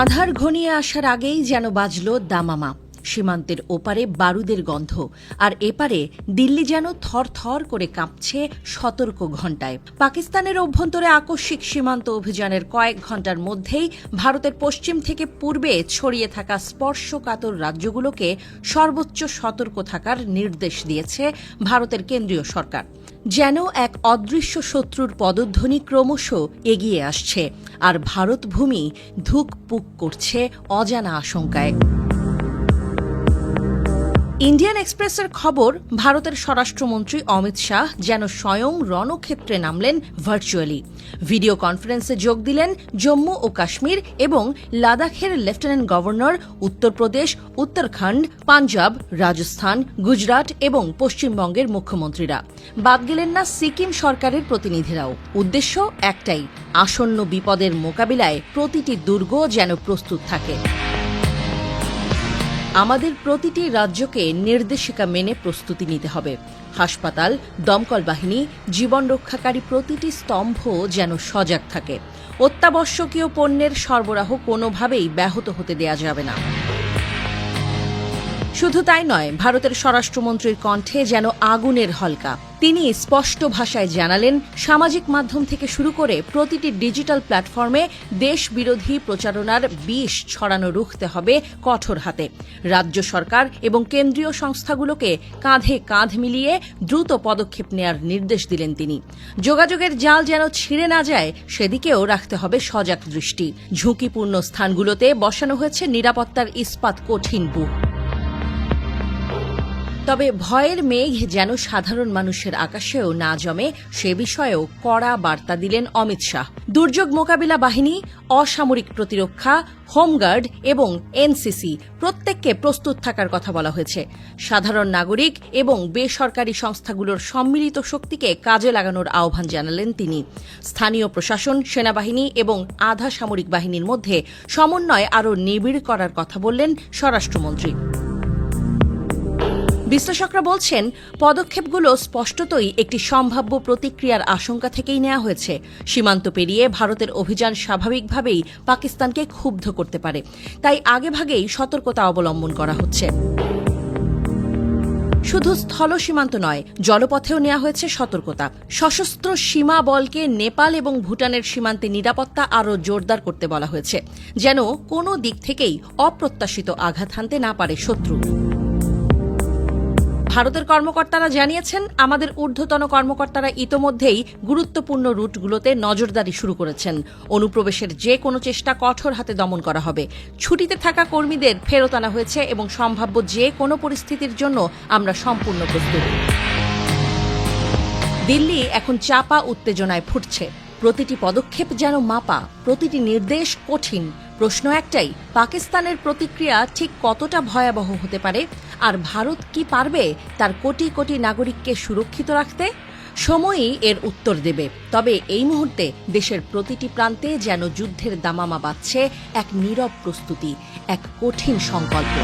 আঁধার ঘনিয়ে আসার আগেই যেন বাজল দামামা। সীমান্তের ওপারে বারুদের গন্ধ, আর এপারে দিল্লি যেন থরথর করে কাঁপছে সতর্ক ঘণ্টায়। পাকিস্তানের অভ্যন্তরে আকস্মিক সীমান্ত অভিযানের কয়েক ঘণ্টার মধ্যেই ভারতের পশ্চিম থেকে পূর্বে ছড়িয়ে থাকা স্পর্শকাতর রাজ্যগুলোকে সর্বোচ্চ সতর্ক থাকার নির্দেশ দিয়েছে ভারতের কেন্দ্রীয় সরকার। যেন এক অদৃশ্য শত্রুর পদধ্বনি ক্রমশ এগিয়ে আসছে, আর ভারত ভূমি ধুকপুক করছে অজানা আশঙ্কায়। ইন্ডিয়ান এক্সপ্রেসের খবর, ভারতের স্বরাষ্ট্রমন্ত্রী অমিত শাহ যেন স্বয়ং রণক্ষেত্রে নামলেন ভার্চুয়ালি। ভিডিও কনফারেন্সে যোগ দিলেন জম্মু ও কাশ্মীর এবং লাদাখের লেফটেন্যান্ট গভর্নর, উত্তরপ্রদেশ, উত্তরাখণ্ড, পাঞ্জাব, রাজস্থান, গুজরাট এবং পশ্চিমবঙ্গের মুখ্যমন্ত্রীরা। বাদ গেলেন না সিকিম সরকারের প্রতিনিধিরাও। উদ্দেশ্য একটাই, আসন্ন বিপদের মোকাবিলায় প্রতিটি দুর্গ যেন প্রস্তুত থাকে। আমাদের প্রতিটি রাজ্যকে নির্দেশিকা মেনে প্রস্তুতি নিতে হবে। হাসপাতাল, দমকল বাহিনী, জীবন রক্ষাকারী প্রতিটি স্তম্ভ যেন সজাগ থাকে। অত্যাবশ্যকীয় পণ্যের সরবরাহ কোনোভাবেই ব্যাহত হতে দেয়া যাবে না। শুধু তাই নয়, ভারতের স্বরাষ্ট্রমন্ত্রীর কণ্ঠে যেন আগুনের হলকা। তিনি স্পষ্ট ভাষায় জানালেন, সামাজিক মাধ্যম থেকে শুরু করে প্রতিটি ডিজিটাল প্ল্যাটফর্মে দেশ বিরোধী প্রচারণার বিষ ছড়ানো রুখতে হবে কঠোর হাতে। রাজ্য সরকার এবং কেন্দ্রীয় সংস্থাগুলোকে কাঁধে কাঁধ মিলিয়ে দ্রুত পদক্ষেপ নেয়ার নির্দেশ দিলেন তিনি। যোগাযোগের জাল যেন ছিঁড়ে না যায়, সেদিকেও রাখতে হবে সজাগ দৃষ্টি। ঝুঁকিপূর্ণ স্থানগুলোতে বসানো হয়েছে নিরাপত্তার ইস্পাত কঠিন বুক। তবে ভয়ের মেঘ যেন সাধারণ মানুষের আকাশেও না জমে, সে বিষয়েও কড়া বার্তা দিলেন অমিত শাহ। দুর্যোগ মোকাবিলা বাহিনী, অসামরিক প্রতিরক্ষা, হোমগার্ড এবং এনসিসি প্রত্যেককে প্রস্তুত থাকার কথা বলা হয়েছে। সাধারণ নাগরিক এবং বেসরকারি সংস্থাগুলোর সম্মিলিত শক্তিকে কাজে লাগানোর আহ্বান জানালেন তিনি। স্থানীয় প্রশাসন, সেনাবাহিনী এবং আধা সামরিক বাহিনীর মধ্যে সমন্বয় আরও নিবিড় করার কথা বললেন স্বরাষ্ট্রমন্ত্রী। বিশ্লেষকরা বলছেন, পদক্ষেপগুলো স্পষ্টতই একটি সম্ভাব্য প্রতিক্রিয়ার আশঙ্কা থেকেই নেওয়া হয়েছে। সীমান্ত পেরিয়ে ভারতের অভিযান স্বাভাবিকভাবেই পাকিস্তানকে ক্ষুব্ধ করতে পারে, তাই আগেভাগেই সতর্কতা অবলম্বন করা হচ্ছে। শুধু স্থল সীমান্ত নয়, জলপথেও নেওয়া হয়েছে সতর্কতা। সশস্ত্র সীমা বলকে নেপাল এবং ভুটানের সীমান্তে নিরাপত্তা আরও জোরদার করতে বলা হয়েছে, যেন কোনো দিক থেকেই অপ্রত্যাশিত আঘাত হানতে না পারে শত্রু। ভারতের কর্মকর্তারা জানিয়েছেন, আমাদের ঊর্ধ্বতন কর্মকর্তারা ইতোমধ্যেই গুরুত্বপূর্ণ রুটগুলোতে নজরদারি শুরু করেছেন। অনুপ্রবেশের যে কোনো চেষ্টা কঠোর হাতে দমন করা হবে। ছুটিতে থাকা কর্মীদের ফেরত আনা হয়েছে এবং সম্ভাব্য যে কোনো পরিস্থিতির জন্য আমরা সম্পূর্ণ প্রস্তুত। দিল্লি এখন চাপা উত্তেজনায় ফুটছে। প্রতিটি পদক্ষেপ যেন মাপা, প্রতিটি নির্দেশ কঠিন। প্রশ্ন একটাই, পাকিস্তানের প্রতিক্রিয়া ঠিক কতটা ভয়াবহ হতে পারে, আর ভারত কি পারবে তার কোটি কোটি নাগরিককে সুরক্ষিত রাখতে? সময়ই এর উত্তর দেবে। তবে এই মুহূর্তে দেশের প্রতিটি প্রান্তে যেন যুদ্ধের দামামা বাজছে, এক নীরব প্রস্তুতি, এক কঠিন সংকল্প।